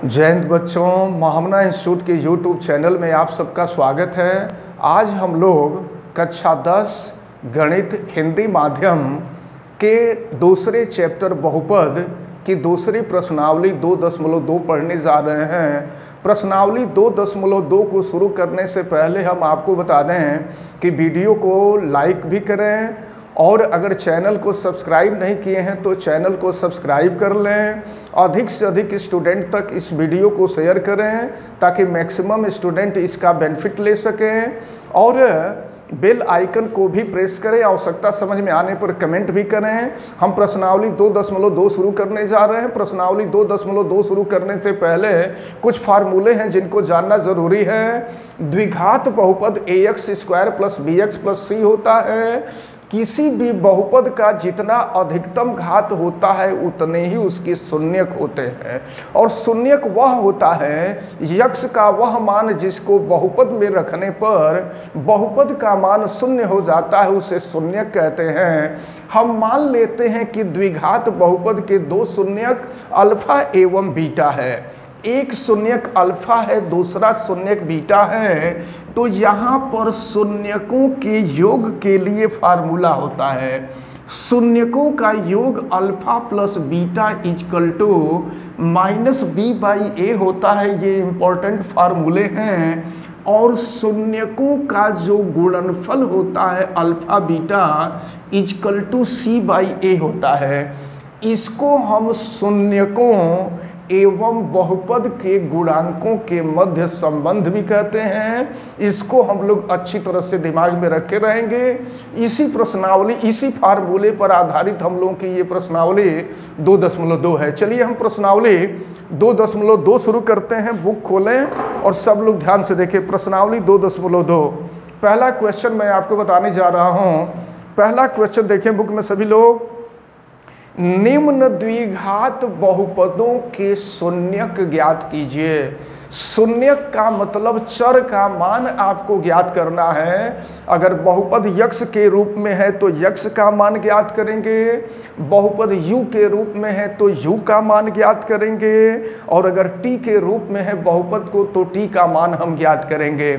जय हिंद बच्चों, महामना इंस्टीट्यूट के यूट्यूब चैनल में आप सबका स्वागत है। आज हम लोग कक्षा 10 गणित हिंदी माध्यम के दूसरे चैप्टर बहुपद की दूसरी प्रश्नावली 2.2 पढ़ने जा रहे हैं। प्रश्नावली 2.2 को शुरू करने से पहले हम आपको बता दें कि वीडियो को लाइक भी करें और अगर चैनल को सब्सक्राइब नहीं किए हैं तो चैनल को सब्सक्राइब कर लें। अधिक से अधिक स्टूडेंट तक इस वीडियो को शेयर करें ताकि मैक्सिमम स्टूडेंट इसका बेनिफिट ले सकें, और बेल आइकन को भी प्रेस करें। आवश्यकता समझ में आने पर कमेंट भी करें। हम प्रश्नावली 2.2 शुरू करने जा रहे हैं। प्रश्नावली 2.2 शुरू करने से पहले कुछ फार्मूले हैं जिनको जानना जरूरी है। द्विघात बहुपद ax² + bx + c होता है। किसी भी बहुपद का जितना अधिकतम घात होता है उतने ही उसके शून्यक होते हैं, और शून्यक वह होता है यक्ष का वह मान जिसको बहुपद में रखने पर बहुपद का मान शून्य हो जाता है, उसे शून्यक कहते हैं। हम मान लेते हैं कि द्विघात बहुपद के दो शून्यक अल्फा एवं बीटा है। एक शून्यक अल्फा है, दूसरा शून्यक बीटा है। तो यहाँ पर शून्यकों के योग के लिए फार्मूला होता है। शून्यकों का योग अल्फा प्लस बीटा = -b/a होता है। ये इंपॉर्टेंट फार्मूले हैं। और शून्यकों का जो गुणनफल होता है अल्फा बीटा = c/a होता है। इसको हम शून्यकों एवं बहुपद के गुणांकों के मध्य संबंध भी कहते हैं। इसको हम लोग अच्छी तरह से दिमाग में रखे रहेंगे। इसी प्रश्नावली, इसी फार्मूले पर आधारित हम लोगों की ये प्रश्नावली 2.2 है। चलिए हम प्रश्नावली 2.2 शुरू करते हैं। बुक खोलें और सब लोग ध्यान से देखें। प्रश्नावली 2.2 पहला क्वेश्चन मैं आपको बताने जा रहा हूँ। पहला क्वेश्चन देखें बुक में सभी लोग। निम्न द्विघात बहुपदों के शून्यक ज्ञात कीजिए। शून्यक का मतलब चर का मान आपको ज्ञात करना है। अगर बहुपद यक्ष के रूप में है तो यक्ष का मान ज्ञात करेंगे, बहुपद यू के रूप में है तो यू का मान ज्ञात करेंगे, और अगर टी के रूप में है बहुपद को तो टी का मान हम ज्ञात करेंगे।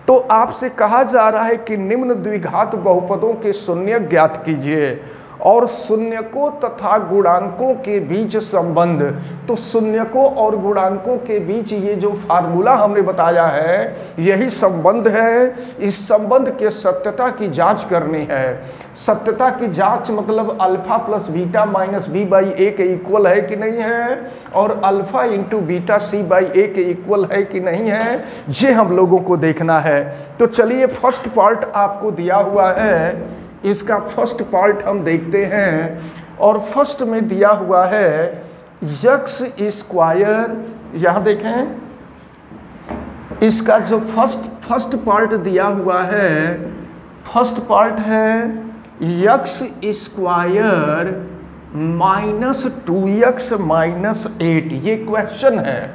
तो आपसे कहा जा रहा है कि निम्न द्विघात बहुपदों के शून्यक ज्ञात कीजिए और शून्यकों तथा गुणांकों के बीच संबंध। तो शून्यकों और गुणांकों के बीच ये जो फार्मूला हमने बताया है यही संबंध है। इस संबंध के सत्यता की जांच करनी है। सत्यता की जांच मतलब अल्फा प्लस बीटा -b/a के इक्वल है कि नहीं है, और अल्फा इंटू बीटा c/a के इक्वल है कि नहीं है, ये हम लोगों को देखना है। तो चलिए फर्स्ट पार्ट आपको दिया हुआ है, इसका फर्स्ट पार्ट हम देखते हैं। और फर्स्ट में दिया हुआ है x²। यहाँ देखें, इसका जो फर्स्ट पार्ट दिया हुआ है, फर्स्ट पार्ट है x² -2x - 8। ये क्वेश्चन है।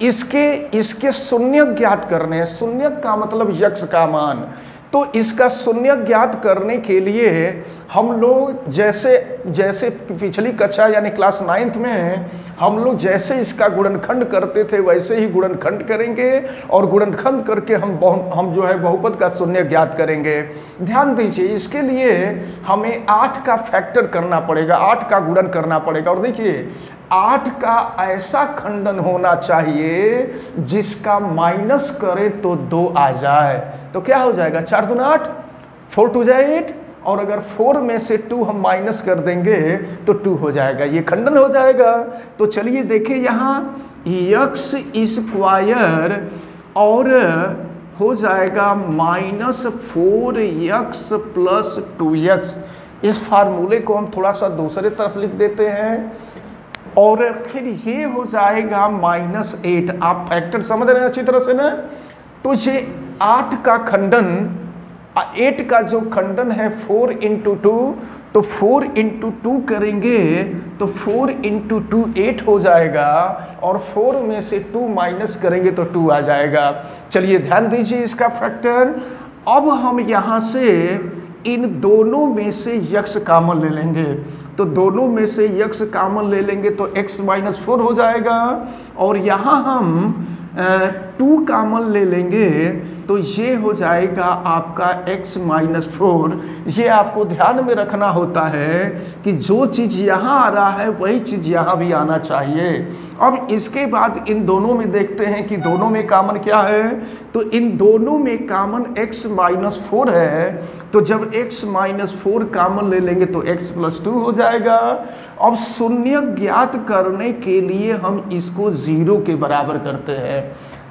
इसके शून्यक ज्ञात करने हैं। शून्यक का मतलब यक्ष का मान। तो इसका शून्यक ज्ञात करने के लिए हम लोग जैसे पिछली कक्षा यानी क्लास 9th में हम लोग जैसे इसका गुणनखंड करते थे वैसे ही गुणनखंड करेंगे, और गुणनखंड करके हम जो है बहुपद का शून्यक ज्ञात करेंगे। ध्यान दीजिए, इसके लिए हमें 8 का फैक्टर करना पड़ेगा, 8 का गुणन करना पड़ेगा। और देखिए 8 का ऐसा खंडन होना चाहिए जिसका माइनस करे तो 2 आ जाए। तो क्या हो जाएगा, 4 दूना 8, 4 2 जाए 8, और अगर 4 में से 2 हम माइनस कर देंगे तो 2 हो जाएगा। ये खंडन हो जाएगा। तो चलिए देखिए यहाँ x² और हो जाएगा -4x + 2x। इस फार्मूले को हम थोड़ा सा दूसरे तरफ लिख देते हैं, और फिर ये हो जाएगा -8। आप फैक्टर समझ रहे हैं अच्छी तरह से ना। तो ये 8 का खंडन, 8 का जो खंडन है 4 × 2, तो 4 × 2 करेंगे तो 4 × 2 8 हो जाएगा, और 4 में से 2 माइनस करेंगे तो 2 आ जाएगा। चलिए ध्यान दीजिए इसका फैक्टर। अब हम यहाँ से इन दोनों में से यक्स कॉमन ले लेंगे। तो दोनों में से यक्स कॉमन ले लेंगे तो x माइनस 4 हो जाएगा, और यहाँ हम 2 कॉमन ले लेंगे तो ये हो जाएगा आपका x माइनस 4। ये आपको ध्यान में रखना होता है कि जो चीज़ यहाँ आ रहा है वही चीज़ यहाँ भी आना चाहिए। अब इसके बाद इन दोनों में देखते हैं कि दोनों में कॉमन क्या है। तो इन दोनों में कॉमन x माइनस 4 है, तो जब x माइनस 4 कॉमन ले लेंगे तो x प्लस 2 हो जाएगा। अब शून्य ज्ञात करने के लिए हम इसको 0 के बराबर करते हैं।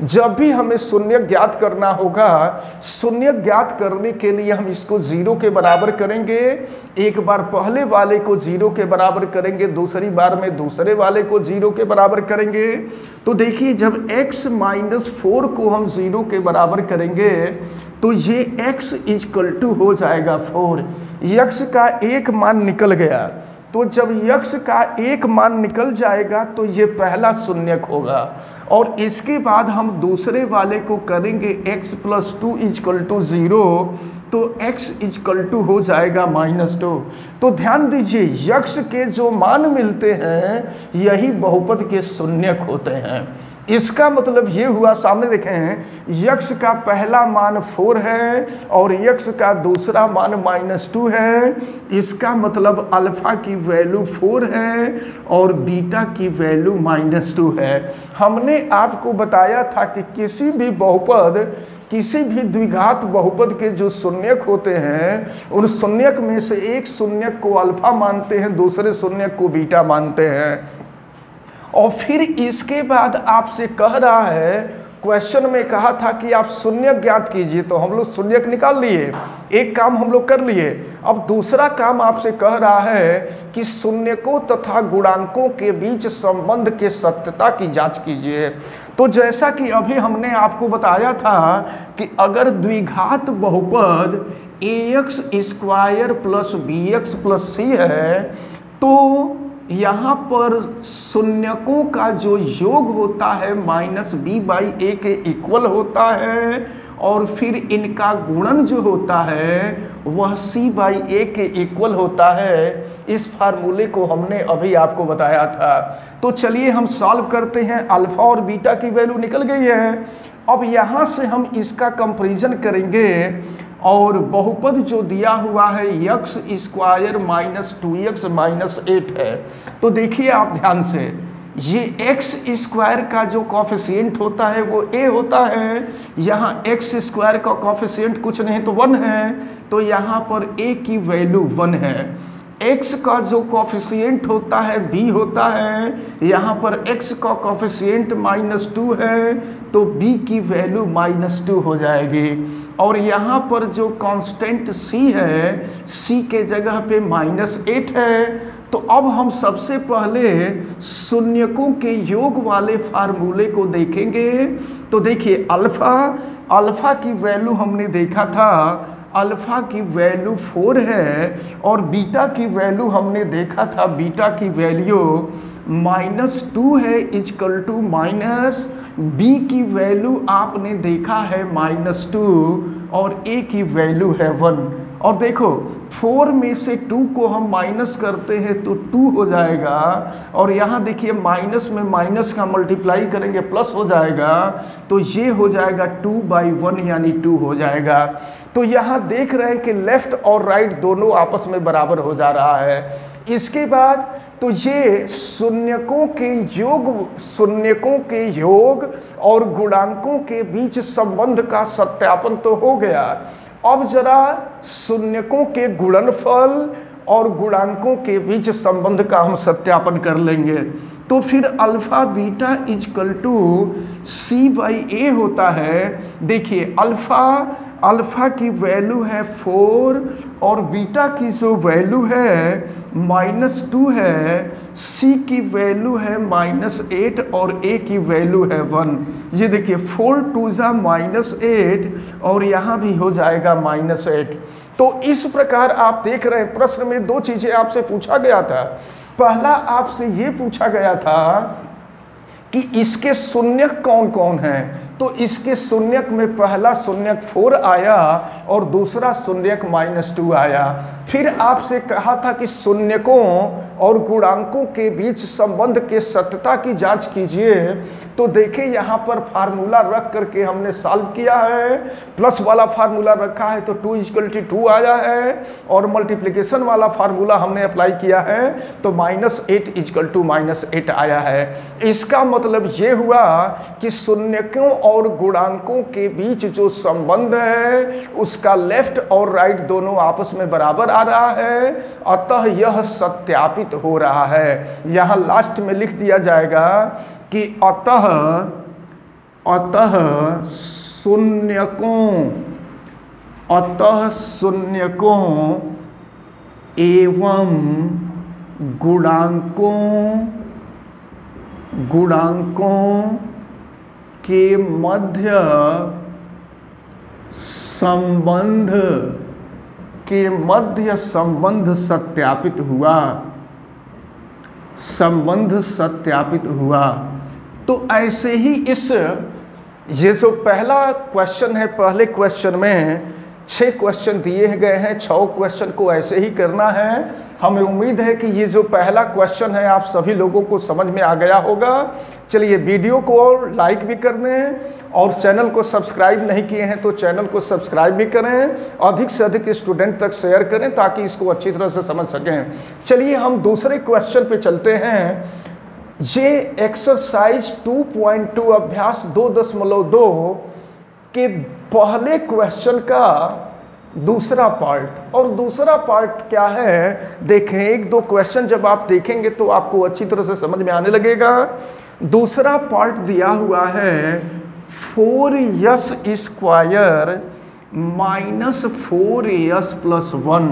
जब भी हमें शून्य ज्ञात करना होगा, शून्य ज्ञात करने के लिए हम इसको 0 के बराबर करेंगे। एक बार पहले वाले को 0 के बराबर करेंगे, दूसरी बार में दूसरे वाले को 0 के बराबर करेंगे। तो देखिए जब x माइनस 4 को हम 0 के बराबर करेंगे तो ये x इक्वल टू हो जाएगा 4। x का एक मान निकल गया, तो जब x का एक मान निकल जाएगा तो ये पहला शून्यक होगा, और इसके बाद हम दूसरे वाले को करेंगे x प्लस 2 इक्वल टू 0, तो x इक्वल टू हो जाएगा माइनस 2। तो ध्यान दीजिए यक्ष के जो मान मिलते हैं यही बहुपद के शून्यक होते हैं। इसका मतलब ये हुआ, सामने देखें यक्ष का पहला मान 4 है और यक्ष का दूसरा मान माइनस 2 है। इसका मतलब अल्फा की वैल्यू 4 है और बीटा की वैल्यू माइनस 2 है। हमने आपको बताया था कि किसी भी बहुपद, किसी भी द्विघात बहुपद के जो शून्यक होते हैं उन शून्यक में से एक शून्यक को अल्फा मानते हैं, दूसरे शून्यक को बीटा मानते हैं। और फिर इसके बाद आपसे कह रहा है, क्वेश्चन में कहा था कि आप शून्यक ज्ञात कीजिए, तो हम लोग शून्यक निकाल लिए, एक काम हम लोग कर लिए। अब दूसरा काम आपसे कह रहा है कि शून्यकों तथा गुणांकों के बीच संबंध के सत्यता की जांच कीजिए। तो जैसा कि अभी हमने आपको बताया था कि अगर द्विघात बहुपद ax square plus bx plus c है, तो यहाँ पर शून्यकों का जो योग होता है माइनस बी बाई ए के इक्वल होता है, और फिर इनका गुणन जो होता है वह c बाई ए के इक्वल होता है। इस फार्मूले को हमने अभी आपको बताया था। तो चलिए हम सॉल्व करते हैं। अल्फा और बीटा की वैल्यू निकल गई है। अब यहाँ से हम इसका कंपैरिजन करेंगे, और बहुपद जो दिया हुआ है x square minus 2x minus 8 है। तो देखिए आप ध्यान से, ये x स्क्वायर का जो कॉफिशिएंट होता है वो a होता है। यहाँ x स्क्वायर का कॉफिशिएंट कुछ नहीं तो 1 है, तो यहाँ पर a की वैल्यू 1 है। x का जो कॉफिशिएंट होता है b होता है, यहाँ पर x का कॉफिशिएंट माइनस 2 है, तो b की वैल्यू माइनस 2 हो जाएगी। और यहाँ पर जो कांस्टेंट c है, c के जगह पे माइनस 8 है। तो अब हम सबसे पहले शून्यकों के योग वाले फार्मूले को देखेंगे। तो देखिए अल्फा की वैल्यू हमने देखा था, अल्फा की वैल्यू 4 है, और बीटा की वैल्यू हमने देखा था, बीटा की वैल्यू माइनस 2 है इक्वल टू माइनस, बी की वैल्यू आपने देखा है माइनस 2, और ए की वैल्यू है 1। और देखो 4 में से 2 को हम माइनस करते हैं तो 2 हो जाएगा, और यहाँ देखिए माइनस में माइनस का मल्टीप्लाई करेंगे प्लस हो जाएगा, तो ये हो जाएगा 2/1 यानी 2 हो जाएगा। तो यहाँ देख रहे हैं कि लेफ्ट और राइट दोनों आपस में बराबर हो जा रहा है। इसके बाद तो ये शून्यकों के योग और गुणांकों के बीच संबंध का सत्यापन तो हो गया। अब जरा शून्यकों के गुणनफल और गुणांकों के बीच संबंध का हम सत्यापन कर लेंगे। तो फिर alpha beta equal to c by A होता है। देखिए अल्फा की वैल्यू है 4 और बीटा की जो वैल्यू है माइनस 2 है, c की वैल्यू है माइनस 8 और a की वैल्यू है 1। ये देखिए 4 2 जा माइनस 8 और यहाँ भी हो जाएगा माइनस 8। तो इस प्रकार आप देख रहे हैं प्रश्न में 2 चीजें आपसे पूछा गया था। पहला आपसे ये पूछा गया था कि इसके शून्यक कौन कौन हैं, तो इसके शून्यक में पहला शून्यक 4 आया और दूसरा शून्यक -2 आया। फिर आपसे कहा था कि शून्यकों और गुणांकों के बीच संबंध के सत्यता की जांच कीजिए, तो देखिए यहाँ पर फार्मूला रख करके हमने सॉल्व किया है। प्लस वाला फार्मूला रखा है तो 2 = 2 आया है, और मल्टीप्लिकेशन वाला फार्मूला हमने अप्लाई किया है तो -8 = -8 आया है। इसका मतलब ये हुआ कि शून्यकों और गुणांकों के बीच जो संबंध है उसका लेफ्ट और राइट दोनों आपस में बराबर आ रहा है, अतः यह सत्यापित हो रहा है। यहां लास्ट में लिख दिया जाएगा कि अतः शून्यकों एवं गुणांकों के मध्य संबंध सत्यापित हुआ। तो ऐसे ही ये जो पहला क्वेश्चन है, पहले क्वेश्चन में 6 क्वेश्चन दिए गए हैं, 6 क्वेश्चन को ऐसे ही करना है। हमें उम्मीद है कि ये जो पहला क्वेश्चन है आप सभी लोगों को समझ में आ गया होगा। चलिए वीडियो को लाइक भी कर दें, और चैनल को सब्सक्राइब नहीं किए हैं तो चैनल को सब्सक्राइब भी करें, अधिक से अधिक स्टूडेंट तक शेयर करें ताकि इसको अच्छी तरह से समझ सकें। चलिए हम दूसरे क्वेश्चन पे चलते हैं। ये एक्सरसाइज 2.2 अभ्यास 2.2 के पहले क्वेश्चन का दूसरा पार्ट। और दूसरा पार्ट क्या है देखें, 1-2 क्वेश्चन जब आप देखेंगे तो आपको अच्छी तरह से समझ में आने लगेगा। दूसरा पार्ट दिया हुआ है 4s² -4s + 1।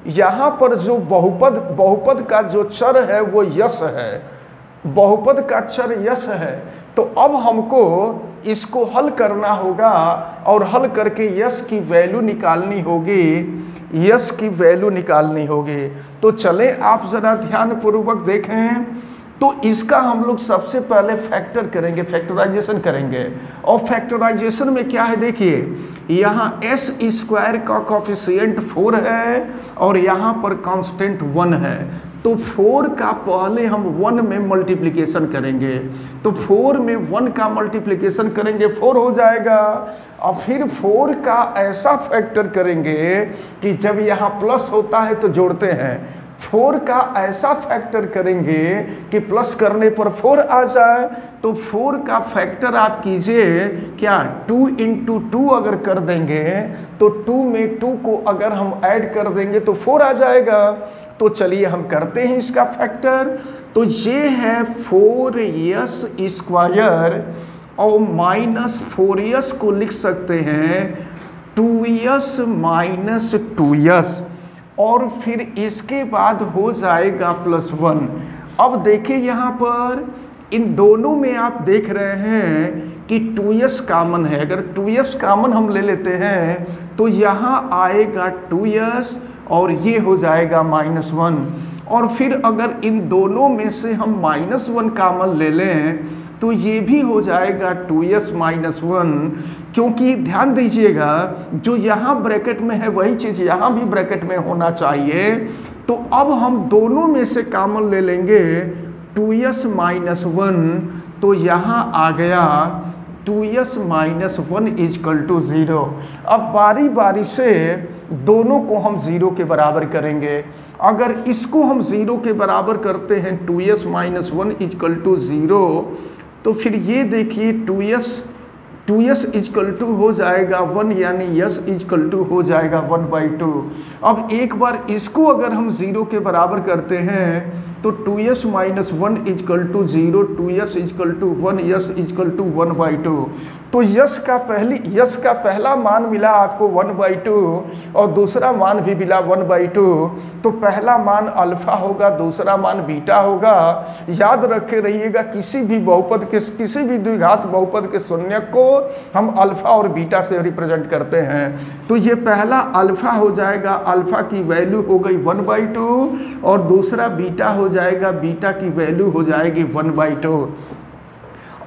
यहाँ पर जो बहुपद का जो चर है वो यस है, बहुपद का चर यस है। तो अब हमको इसको हल करना होगा, और हल करके यस की वैल्यू निकालनी होगी। तो चले आप जरा ध्यानपूर्वक देखें। तो इसका हम लोग सबसे पहले फैक्टर करेंगे, फैक्टराइजेशन करेंगे। और फैक्टराइजेशन में क्या है देखिए, यहाँ s² का कोफिशिएंट 4 है और यहाँ पर कांस्टेंट 1 है। तो 4 का पहले हम 1 में मल्टीप्लिकेशन करेंगे, तो 4 में 1 का मल्टीप्लिकेशन करेंगे 4 हो जाएगा। और फिर 4 का ऐसा फैक्टर करेंगे कि जब यहाँ प्लस होता है तो जोड़ते हैं, 4 का ऐसा फैक्टर करेंगे कि प्लस करने पर 4 आ जाए। तो 4 का फैक्टर आप कीजिए क्या, 2 × 2 अगर कर देंगे तो 2 में 2 को अगर हम ऐड कर देंगे तो 4 आ जाएगा। तो चलिए हम करते हैं इसका फैक्टर। तो ये है 4s² और -4s को लिख सकते हैं 2s - 2s, और फिर इसके बाद हो जाएगा +1। अब देखिए यहाँ पर इन दोनों में आप देख रहे हैं कि 2s कॉमन है। अगर 2s कॉमन हम ले लेते हैं तो यहाँ आएगा 2s और ये हो जाएगा -1। और फिर अगर इन दोनों में से हम -1 कॉमन ले लें तो ये भी हो जाएगा 2s - 1, क्योंकि ध्यान दीजिएगा जो यहाँ ब्रैकेट में है वही चीज़ यहाँ भी ब्रैकेट में होना चाहिए। तो अब हम दोनों में से कॉमन ले लेंगे 2s - 1, तो यहाँ आ गया 2s - 1 = 0। अब बारी बारी से दोनों को हम 0 के बराबर करेंगे। अगर इसको हम 0 के बराबर करते हैं 2s - 1 = 0, तो फिर ये देखिए 2s = हो जाएगा 1, यानी s = हो जाएगा 1/2। अब एक बार इसको अगर हम 0 के बराबर करते हैं तो 2s - 1 = 0, 2s = 1, s = 1/2। तो यस का पहला मान मिला आपको 1/2 और दूसरा मान भी मिला 1/2। तो पहला मान अल्फा होगा, दूसरा मान बीटा होगा। याद रखे रहिएगा किसी भी द्विघात बहुपद के शून्यक को हम अल्फा और बीटा से रिप्रेजेंट करते हैं। तो ये पहला अल्फा हो जाएगा, अल्फा की वैल्यू हो गई 1/2 और दूसरा बीटा हो जाएगा, बीटा की वैल्यू हो जाएगी 1/2।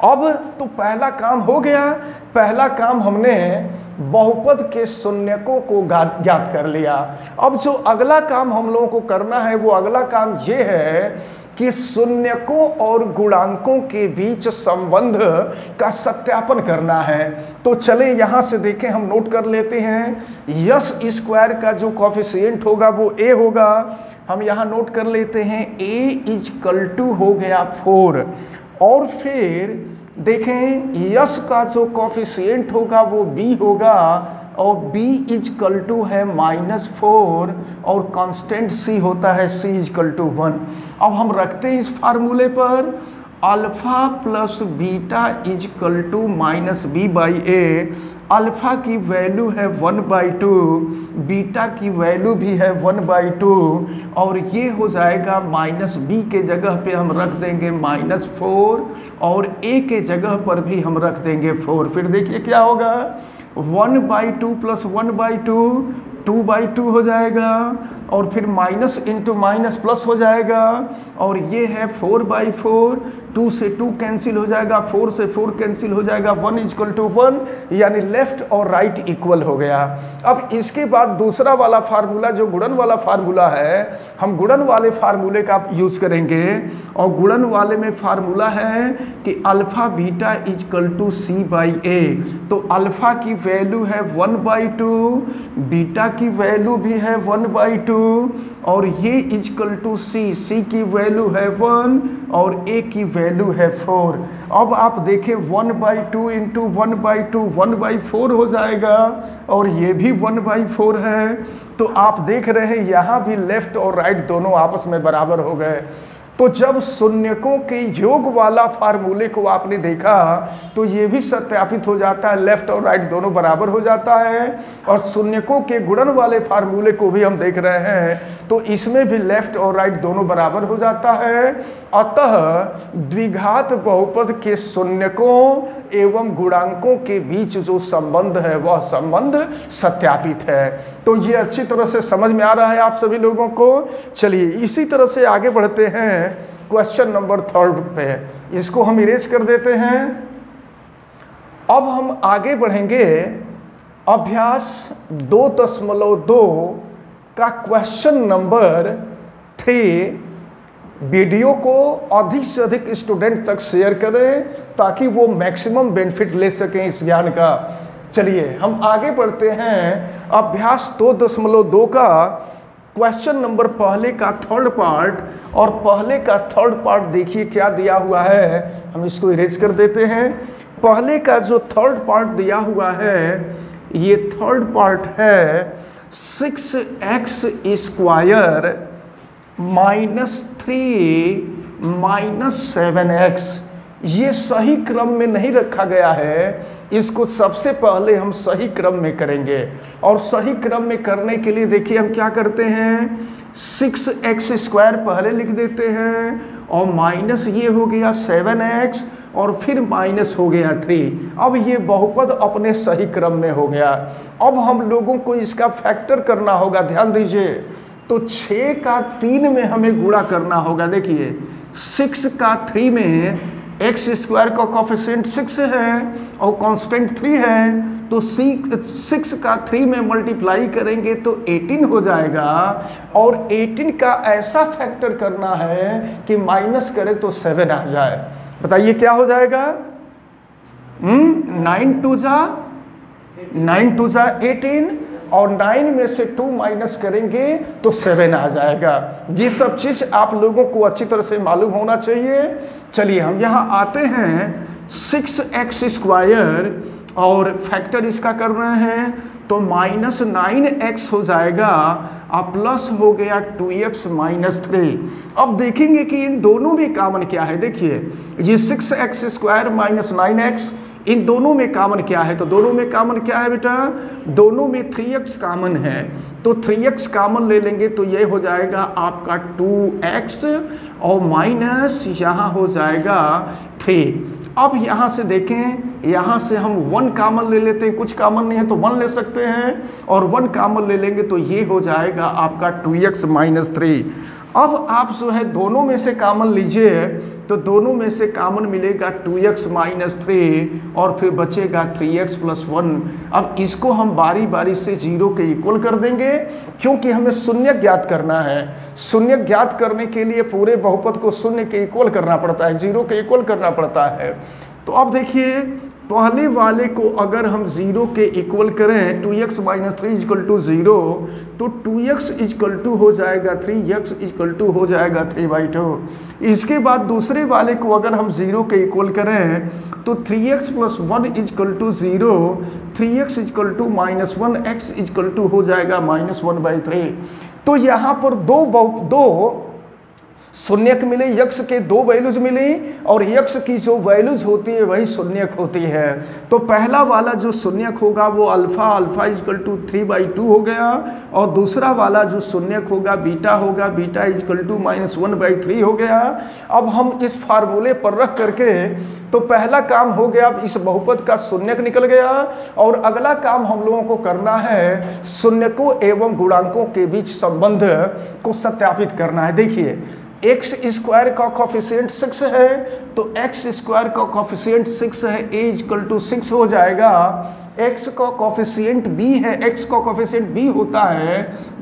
अब तो पहला काम हो गया, पहला काम हमने बहुपद के शून्यकों को ज्ञात कर लिया। अब जो अगला काम हम लोगों को करना है वो अगला काम ये है कि शून्यकों और गुणांकों के बीच संबंध का सत्यापन करना है। तो चले यहाँ से देखें, हम नोट कर लेते हैं यस स्क्वायर का जो कॉफिशिएंट होगा वो a होगा। हम यहाँ नोट कर लेते हैं a = हो गया 4 और फिर देखें यस का जो कॉफिशिएंट होगा वो b होगा और b = है -4 और कांस्टेंट c होता है c = 1। अब हम रखते हैं इस फार्मूले पर alpha plus beta = -b/a। Alpha की वैल्यू है 1/2, बीटा की वैल्यू भी है 1/2 और ये हो जाएगा -b के जगह पे हम रख देंगे -4 और a के जगह पर भी हम रख देंगे 4। फिर देखिए क्या होगा, 1/2 + 1/2 2/2 हो जाएगा और फिर माइनस इंटू माइनस प्लस हो जाएगा और ये है 4/4, 2 से 2 कैंसिल हो जाएगा, 4 से 4 कैंसिल हो जाएगा, 1 = 1, यानी लेफ्ट और राइट इक्वल हो गया। अब इसके बाद दूसरा वाला फार्मूला जो गुणन वाला फार्मूला है, हम गुणन वाले फार्मूले का यूज करेंगे और गुणन वाले में फार्मूला है कि अल्फा बीटा = c/a। तो अल्फा की वैल्यू है 1/2, बीटा की वैल्यू भी है 1/2 और ये =c की वैल्यू है 1 और a की वैल्यू है 4। अब आप देखें 1/2 इंटू 1/2 1/4 हो जाएगा और ये भी 1/4 है। तो आप देख रहे हैं यहाँ भी लेफ्ट और राइट दोनों आपस में बराबर हो गए। तो जब शून्यकों के योग वाला फार्मूले को आपने देखा तो ये भी सत्यापित हो जाता है, लेफ्ट और राइट दोनों बराबर हो जाता है। और शून्यकों के गुणन वाले फार्मूले को भी हम देख रहे हैं तो इसमें भी लेफ्ट और राइट दोनों बराबर हो जाता है। अतः द्विघात बहुपद के शून्यकों एवं गुणांकों के बीच जो संबंध है वह संबंध सत्यापित है। तो ये अच्छी तरह से समझ में आ रहा है आप सभी लोगों को। चलिए इसी तरह से आगे बढ़ते हैं क्वेश्चन नंबर 3 पे, इसको हम इरेज कर देते हैं। अब हम आगे बढ़ेंगे अभ्यास 2.2 का क्वेश्चन नंबर 3। वीडियो को अधिक से अधिक स्टूडेंट तक शेयर करें ताकि वो मैक्सिमम बेनिफिट ले सकें इस ज्ञान का। चलिए हम आगे बढ़ते हैं अभ्यास 2.2 का क्वेश्चन नंबर पहले का 3rd पार्ट। और पहले का 3rd पार्ट देखिए क्या दिया हुआ है, हम इसको इरेज कर देते हैं। पहले का जो 3rd पार्ट दिया हुआ है, ये 3rd पार्ट है 6x स्क्वायर -3 -7x। ये सही क्रम में नहीं रखा गया है, इसको सबसे पहले हम सही क्रम में करेंगे। और सही क्रम में करने के लिए देखिए हम क्या करते हैं, 6x² पहले लिख देते हैं और माइनस ये हो गया 7x और फिर माइनस हो गया 3। अब ये बहुपद अपने सही क्रम में हो गया। अब हम लोगों को इसका फैक्टर करना होगा, ध्यान दीजिए। तो 6 का 3 में हमें गुणा करना होगा। देखिए 6 का 3 में x² का कोफिशिएंट 6 है और कांस्टेंट 3 है, तो 6 का 3 में मल्टीप्लाई करेंगे तो 18 हो जाएगा। और 18 का ऐसा फैक्टर करना है कि माइनस करें तो 7 आ जाए। बताइए क्या हो जाएगा? 9 2 जा 18 और 9 में से 2 माइनस करेंगे तो 7 आ जाएगा। ये सब चीज़ आप लोगों को अच्छी तरह से मालूम होना चाहिए। चलिए हम यहाँ आते हैं 6x² और फैक्टर इसका कर रहे हैं तो -9x हो जाएगा और प्लस हो गया 2x -3। अब देखेंगे कि इन दोनों में कॉमन क्या है। देखिए ये 6x² -9x इन दोनों में कॉमन क्या है? तो दोनों में कॉमन क्या है बेटा? दोनों में 3x कॉमन है, तो 3x कॉमन ले लेंगे तो ये हो जाएगा आपका 2x और माइनस यहाँ हो जाएगा 3। अब यहाँ से देखें, यहाँ से हम 1 कॉमन ले लेते हैं, कुछ कॉमन नहीं है तो 1 ले सकते हैं, और 1 कॉमन ले लेंगे तो ये हो जाएगा आपका 2x माइनस 3। अब आप जो है दोनों में से कॉमन लीजिए, तो दोनों में से कॉमन मिलेगा 2x माइनस 3 और फिर बचेगा 3x प्लस 1। अब इसको हम बारी बारी से 0 के इक्वल कर देंगे, क्योंकि हमें शून्य ज्ञात करना है। शून्य ज्ञात करने के लिए पूरे बहुपद को शून्य के इक्वल करना पड़ता है, 0 के इक्वल करना पड़ता है। तो अब देखिए, पहले वाले को अगर हम 0 के इक्वल करें, 2x माइनस 3 इक्वल टू 0, तो 2x इक्वल टू हो जाएगा 3, x इक्वल टू हो जाएगा 3/2। इसके बाद दूसरे वाले को अगर हम 0 के इक्वल करें, तो 3x plus 1 equal to 0, 3x equal to minus 1, x equal to हो जाएगा माइनस 1/3। तो यहाँ पर दो शून्यक मिले, यक्ष के 2 वैल्यूज मिली, और यक्ष की जो वैल्यूज होती है वही शून्यक होती है। तो पहला वाला जो शून्यक होगा वो अल्फा इक्वल टू 3/2 हो गया, और दूसरा वाला जो शून्यक होगा बीटा इक्वल टू माइनस 1/3 हो गया। अब हम इस फार्मूले पर रख करके, तो पहला काम हो गया, इस बहुपद का शून्यक निकल गया, और अगला काम हम लोगों को करना है शून्यकों एवं गुणांकों के बीच संबंध को सत्यापित करना है। देखिए, एक्स स्क्वायर का कोफिशिएंट 6 है, तो एक्स स्क्वायर का कोफिशिएंट 6 है, a इक्वल टू 6 हो जाएगा। एक्स का कोफिशिएंट b है, एक्स का कोफिशिएंट b होता है,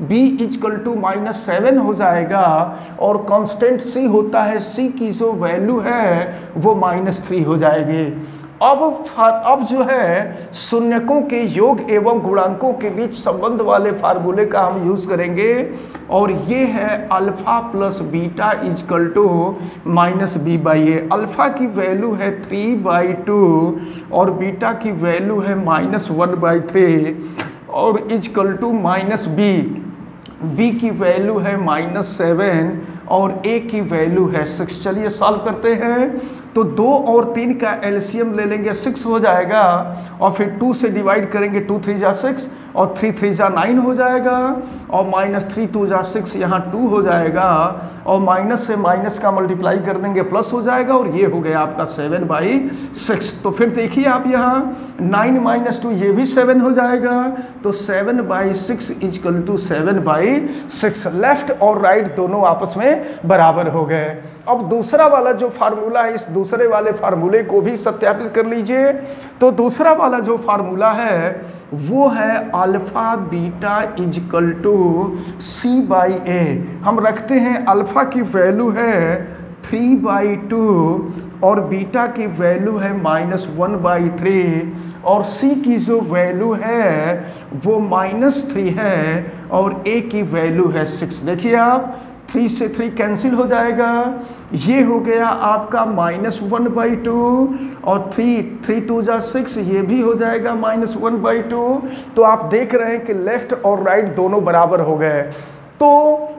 b इक्वल टू माइनस 7 हो जाएगा, और कांस्टेंट c होता है, c की जो वैल्यू है वो -3 हो जाएगी। अब जो है शून्यकों के योग एवं गुणांकों के बीच संबंध वाले फार्मूले का हम यूज करेंगे, और ये है alpha plus beta equal to minus b/a। Alpha की वैल्यू है 3/2 और बीटा की वैल्यू है -1/3 और इक्वल टू माइनस b की वैल्यू है -7 और a की वैल्यू है 6। चलिए सॉल्व करते हैं। तो 2 और 3 का एलसीएम ले लेंगे, 6 हो जाएगा, और फिर 2 से डिवाइड करेंगे, 2 3 जा 6 और 3 3 जा 9 हो जाएगा, और -3 2 जा 6 यहाँ 2 हो जाएगा, और माइनस से माइनस का मल्टीप्लाई कर देंगे, प्लस हो जाएगा, और ये हो गया आपका 7/6। तो फिर देखिए आप यहाँ 9 - 2 ये भी 7 हो जाएगा, तो 7/6 इक्वल टू 7/6। लेफ्ट और राइट दोनों आपस में बराबर हो गए। अब दूसरा वाला जो फार्मूला है, इस दूसरे वाले फार्मूले को भी सत्यापित कर लीजिए। तो दूसरा वाला जो फार्मूला है वो है alpha beta equal to c/a। हम रखते हैं अल्फा की वैल्यू है 3/2 और बीटा की वैल्यू है -1/3 और c की जो वैल्यू है वो -3 है और a की वैल्यू है 6। देखिए आप 3 से 3 कैंसिल हो जाएगा, ये हो गया आपका -1/2 और 3 2 जा 6 ये भी हो जाएगा -1/2। तो आप देख रहे हैं कि लेफ्ट और राइट दोनों बराबर हो गए। तो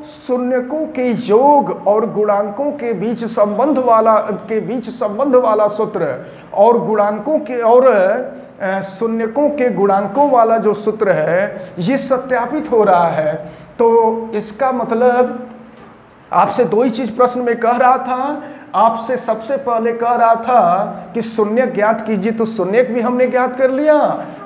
शून्यकों के योग और गुणांकों के बीच संबंध वाला सूत्र और गुणांकों के और शून्यकों के गुणांकों वाला जो सूत्र है ये सत्यापित हो रहा है। तो इसका मतलब आपसे दो ही चीज प्रश्न में कह रहा था। आपसे सबसे पहले कह रहा था कि शून्य ज्ञात कीजिए, तो शून्यक भी हमने ज्ञात कर लिया,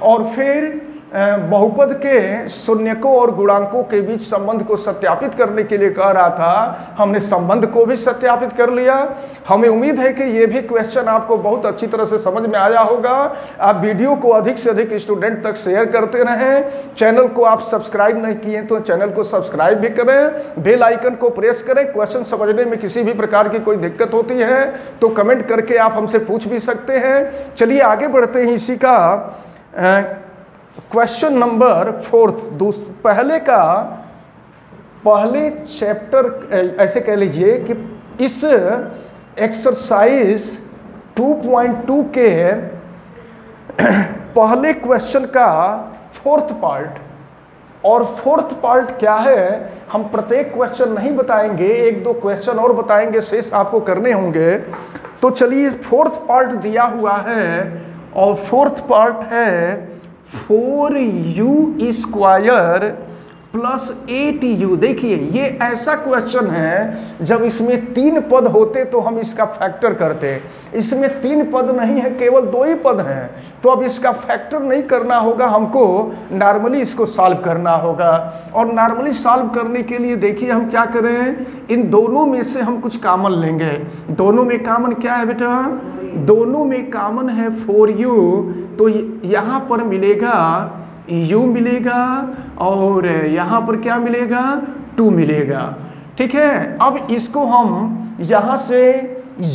और फिर बहुपद के शून्यकों और गुणांकों के बीच संबंध को सत्यापित करने के लिए कह रहा था, हमने संबंध को भी सत्यापित कर लिया। हमें उम्मीद है कि ये भी क्वेश्चन आपको बहुत अच्छी तरह से समझ में आया होगा। आप वीडियो को अधिक से अधिक स्टूडेंट तक शेयर करते रहें। चैनल को आप सब्सक्राइब नहीं किए तो चैनल को सब्सक्राइब भी करें, बेल आइकन को प्रेस करें। क्वेश्चन समझने में किसी भी प्रकार की कोई दिक्कत होती है तो कमेंट करके आप हमसे पूछ भी सकते हैं। चलिए आगे बढ़ते हैं। इसी का क्वेश्चन नंबर 4 पहले चैप्टर ऐसे कह लीजिए कि इस एक्सरसाइज 2.2 के पहले क्वेश्चन का 4th पार्ट। और 4th पार्ट क्या है, हम प्रत्येक क्वेश्चन नहीं बताएंगे, 1-2 क्वेश्चन और बताएंगे, शेष आपको करने होंगे। तो चलिए 4th पार्ट दिया हुआ है और फोर्थ पार्ट है 4u स्क्वायर प्लस 8u। देखिए ये ऐसा क्वेश्चन है जब इसमें 3 पद होते तो हम इसका फैक्टर करते, इसमें 3 पद नहीं है, केवल 2 ही पद हैं, तो अब इसका फैक्टर नहीं करना होगा, हमको नॉर्मली इसको सॉल्व करना होगा। और नॉर्मली सॉल्व करने के लिए देखिए हम क्या करें, इन दोनों में से हम कुछ कॉमन लेंगे। दोनों में कॉमन क्या है बेटा, दोनों में कॉमन है 4u, तो यहाँ पर मिलेगा u मिलेगा और यहाँ पर क्या मिलेगा 2 मिलेगा। ठीक है, अब इसको हम यहाँ से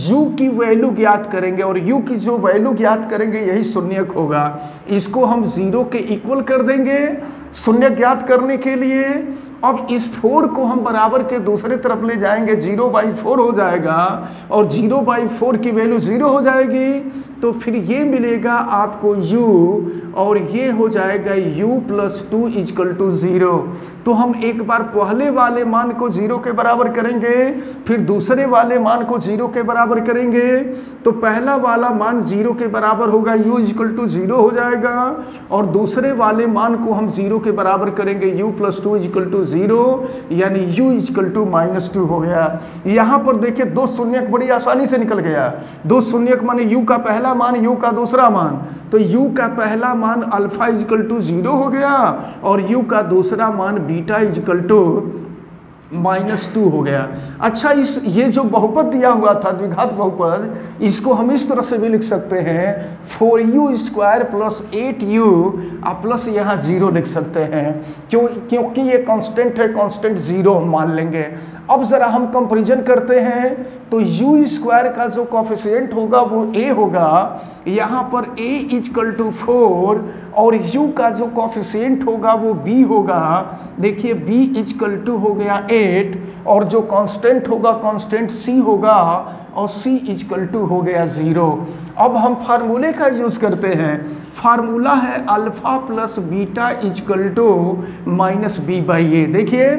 u की वैल्यू ज्ञात करेंगे और u की जो वैल्यू ज्ञात करेंगे यही शून्यक होगा। इसको हम 0 के इक्वल कर देंगे शून्य ज्ञात करने के लिए। अब इस 4 को हम बराबर के दूसरे तरफ ले जाएंगे, 0/4 हो जाएगा और 0/4 की वैल्यू 0 हो जाएगी, तो फिर ये मिलेगा आपको u और ये हो जाएगा u + 2 = 0। तो हम एक बार पहले वाले मान को 0 के बराबर करेंगे, फिर दूसरे वाले मान को 0 के बराबर करेंगे, तो पहला वाला मान 0 के बराबर होगा, u = 0 हो जाएगा, और दूसरे वाले मान को हम 0 के बराबर करेंगे, u + 2 = 0, यानी u = -2 हो गया। यहाँ पर देखिए 2 शून्यक बड़ी आसानी से निकल गया। 2 शून्यक माने u का पहला मान, u का दूसरा मान, तो u का पहला मान अल्फा = 0 हो गया और u का दूसरा मान बीटा = -2 हो गया। अच्छा, ये जो बहुपद दिया हुआ था द्विघात बहुपद, इसको हम इस तरह से भी लिख सकते हैं 4u² + 8u प्लस यहाँ 0 लिख सकते हैं, क्योंकि ये कांस्टेंट है, कांस्टेंट 0 हम मान लेंगे। अब जरा हम कंपैरिजन करते हैं, तो u² का जो कोफिशिएंट होगा वो a होगा, यहाँ पर a = 4 और u का जो कोफिशिएंट होगा वो b होगा। देखिए b = हो गया 8 और जो कांस्टेंट होगा कांस्टेंट c होगा और c = हो गया 0। अब हम फार्मूले का यूज करते हैं, फार्मूला है अल्फा + बीटा = -b/a। देखिए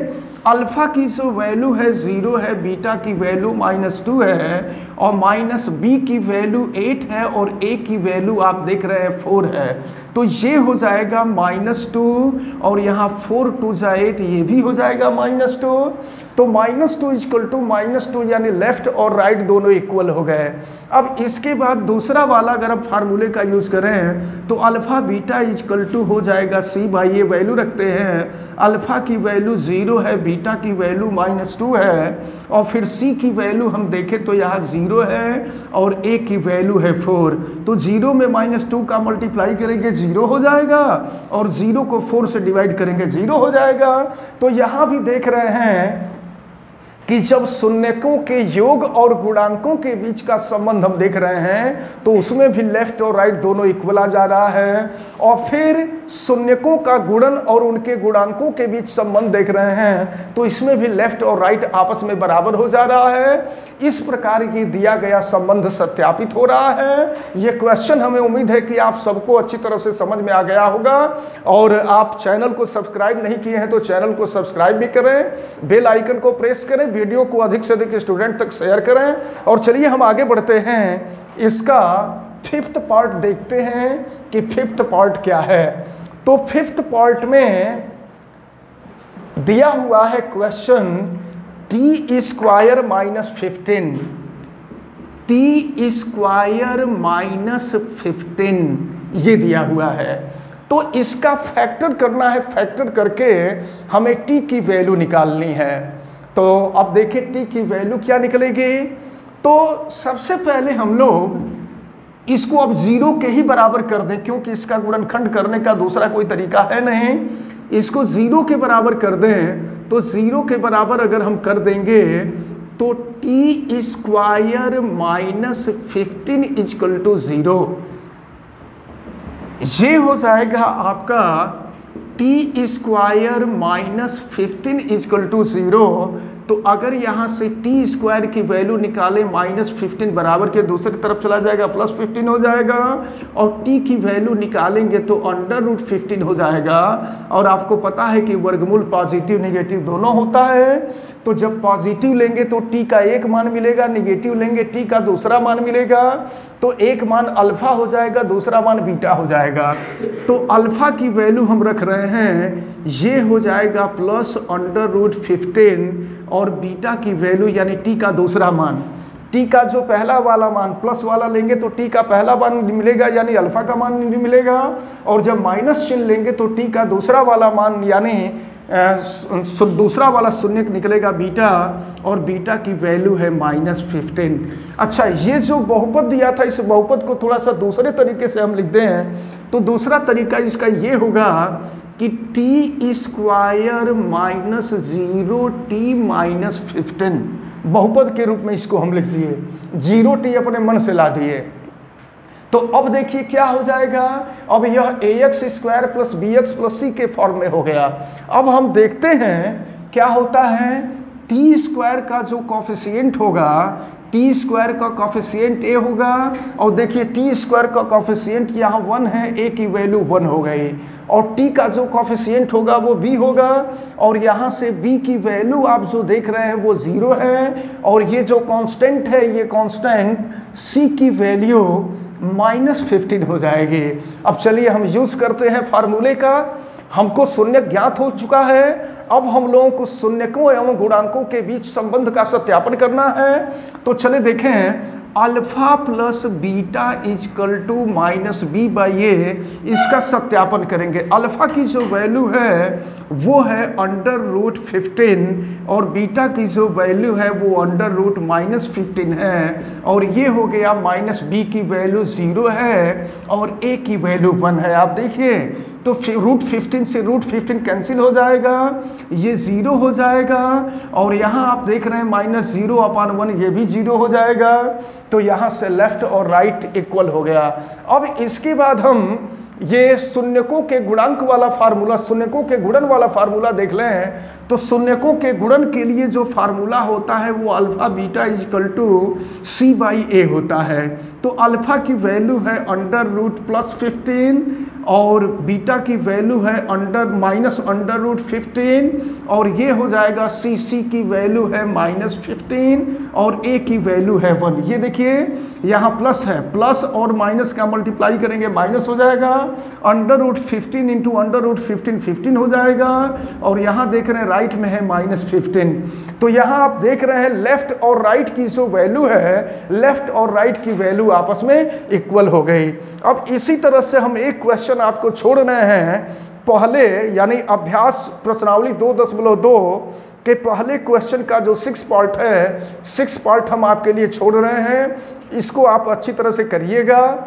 अल्फा की जो वैल्यू है 0 है, बीटा की वैल्यू -2 है और -b की वैल्यू 8 है और a की वैल्यू आप देख रहे हैं 4 है, तो ये हो जाएगा -2 और यहाँ 4 × 2 = 8, ये भी हो जाएगा -2। तो -2 = -2 यानी लेफ्ट और राइट दोनों इक्वल हो गए। अब इसके बाद दूसरा वाला अगर आप फार्मूले का यूज़ करें तो अल्फा बीटा = हो जाएगा c/a। वैल्यू रखते हैं, अल्फा की वैल्यू 0 है, बीटा की वैल्यू -2 है और फिर c की वैल्यू हम देखें तो यहाँ 0 है और a की वैल्यू है 4। तो 0 में -2 का मल्टीप्लाई करेंगे 0 हो जाएगा और 0 को 4 से डिवाइड करेंगे 0 हो जाएगा। तो यहाँ भी देख रहे हैं कि जब शून्यकों के योग और गुणांकों के बीच का संबंध हम देख रहे हैं तो उसमें भी लेफ्ट और राइट दोनों इक्वल आ जा रहा है, और फिर शून्यकों का गुणन और उनके गुणांकों के बीच संबंध देख रहे हैं तो इसमें भी लेफ्ट और राइट आपस में बराबर हो जा रहा है। इस प्रकार ये दिया गया संबंध सत्यापित हो रहा है। ये क्वेश्चन हमें उम्मीद है कि आप सबको अच्छी तरह से समझ में आ गया होगा, और आप चैनल को सब्सक्राइब नहीं किए हैं तो चैनल को सब्सक्राइब भी करें, बेल आइकन को प्रेस करें, वीडियो को अधिक से अधिक स्टूडेंट तक शेयर करें। और चलिए हम आगे बढ़ते हैं, इसका 5th पार्ट देखते हैं कि 5th पार्ट क्या है। तो 5th पार्ट में दिया हुआ है क्वेश्चन t² - 15, t² - 15 ये दिया हुआ है। तो इसका फैक्टर करना है, फैक्टर करके हमें t की वैल्यू निकालनी है। तो अब देखिए t की वैल्यू क्या निकलेगी। तो सबसे पहले हम लोग इसको अब 0 के ही बराबर कर दें, क्योंकि इसका गुणनखंड करने का दूसरा कोई तरीका है नहीं। इसको 0 के बराबर कर दें, तो 0 के बराबर अगर हम कर देंगे तो t² - 15 = 0। ये हो जाएगा आपका t² - 15 = 0। तो अगर यहाँ से टी स्क्वायर की वैल्यू निकाले -15 बराबर के दूसरे की तरफ चला जाएगा +15 हो जाएगा, और टी की वैल्यू निकालेंगे तो √15 हो जाएगा। और आपको पता है कि वर्गमूल पॉजिटिव नेगेटिव दोनों होता है, तो जब पॉजिटिव लेंगे तो टी का एक मान मिलेगा, नेगेटिव लेंगे टी का दूसरा मान मिलेगा। तो एक मान अल्फा हो जाएगा, दूसरा मान बीटा हो जाएगा। तो अल्फा की वैल्यू हम रख रहे हैं, ये हो जाएगा +√15, और बीटा की वैल्यू यानी टी का दूसरा मान, टी का जो पहला वाला मान प्लस वाला लेंगे तो टी का पहला मान मिलेगा यानी अल्फा का मान भी मिलेगा, और जब माइनस चिन्ह लेंगे तो टी का दूसरा वाला मान यानी दूसरा वाला शून्य निकलेगा बीटा, और बीटा की वैल्यू है -15। अच्छा, ये जो बहुपद दिया था इस बहुपद को थोड़ा सा दूसरे तरीके से हम लिखते हैं, तो दूसरा तरीका इसका ये होगा कि t² -0t-15 बहुपद के रूप में इसको हम लिख दिए, 0t अपने मन से ला दिए। तो अब देखिए क्या हो जाएगा, अब यह ax² + bx + c के फॉर्म में हो गया। अब हम देखते हैं क्या होता है, t² का जो कॉफिशिएंट होगा, t² का कॉफिशिएंट a होगा, और देखिए t² का कॉफिशिएंट यहाँ 1 है, a की वैल्यू 1 हो गई, और t का जो कॉफिशिएंट होगा वो b होगा, और यहाँ से b की वैल्यू आप जो देख रहे हैं वो 0 है, और ये जो कांस्टेंट है ये कांस्टेंट c की वैल्यू -15 हो जाएगी। अब चलिए हम यूज करते हैं फार्मूले का, हमको शून्य ज्ञात हो चुका है, अब हम लोगों को शून्यकों एवं गुणांकों के बीच संबंध का सत्यापन करना है। तो चले देखें, अल्फा प्लस बीटा = -b/a, इसका सत्यापन करेंगे। अल्फा की जो वैल्यू है वो है √15, और बीटा की जो वैल्यू है वो √-15 है, और ये हो गया -b की वैल्यू 0 है और a की वैल्यू 1 है। आप देखिए तो √15 से √15 कैंसिल हो जाएगा, ये 0 हो जाएगा, और यहाँ आप देख रहे हैं -0/1 ये भी 0 हो जाएगा। तो यहाँ से लेफ्ट और राइट इक्वल हो गया। अब इसके बाद हम ये शून्यकों के गुणांक वाला फार्मूला, शून्यकों के गुणन वाला फार्मूला देख लें, तो शून्यकों के गुणन के लिए जो फार्मूला होता है वो अल्फा बीटा c/a होता है। तो अल्फा की वैल्यू है √+15, और बीटा की वैल्यू है -√15, और ये हो जाएगा c की वैल्यू है -15, और a की वैल्यू है 1। ये देखिए यहाँ प्लस है, प्लस और माइनस का मल्टीप्लाई करेंगे माइनस हो जाएगा, √15 × √15 15 हो जाएगा, और यहाँ देख रहे हैं राइट में है -15। तो यहाँ आप देख रहे हैं लेफ्ट और राइट की जो वैल्यू है, लेफ्ट और राइट की वैल्यू आपस में इक्वल हो गई। अब इसी तरह से हम एक क्वेश्चन आपको छोड़ रहे हैं, पहले यानी अभ्यास प्रश्नावली 2.2 के पहले क्वेश्चन का जो 6 पार्ट है, 6 पार्ट हम आपके लिए छोड़ रहे हैं, इसको आप अच्छी तरह से करिएगा।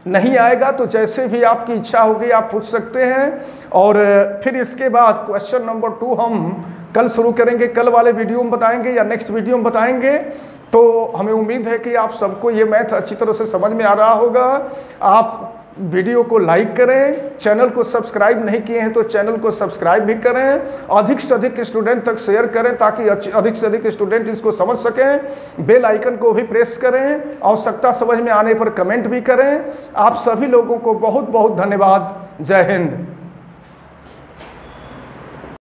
नहीं आएगा तो जैसे भी आपकी इच्छा होगी आप पूछ सकते हैं, और फिर इसके बाद क्वेश्चन नंबर 2 हम कल शुरू करेंगे, कल वाले वीडियो में बताएंगे या नेक्स्ट वीडियो में बताएंगे। तो हमें उम्मीद है कि आप सबको ये मैथ अच्छी तरह से समझ में आ रहा होगा। आप वीडियो को लाइक करें, चैनल को सब्सक्राइब नहीं किए हैं तो चैनल को सब्सक्राइब भी करें, अधिक से अधिक स्टूडेंट तक शेयर करें ताकि अधिक से अधिक स्टूडेंट इसको समझ सकें। बेल आइकन को भी प्रेस करें, आवश्यकता समझ में आने पर कमेंट भी करें। आप सभी लोगों को बहुत बहुत धन्यवाद। जय हिंद।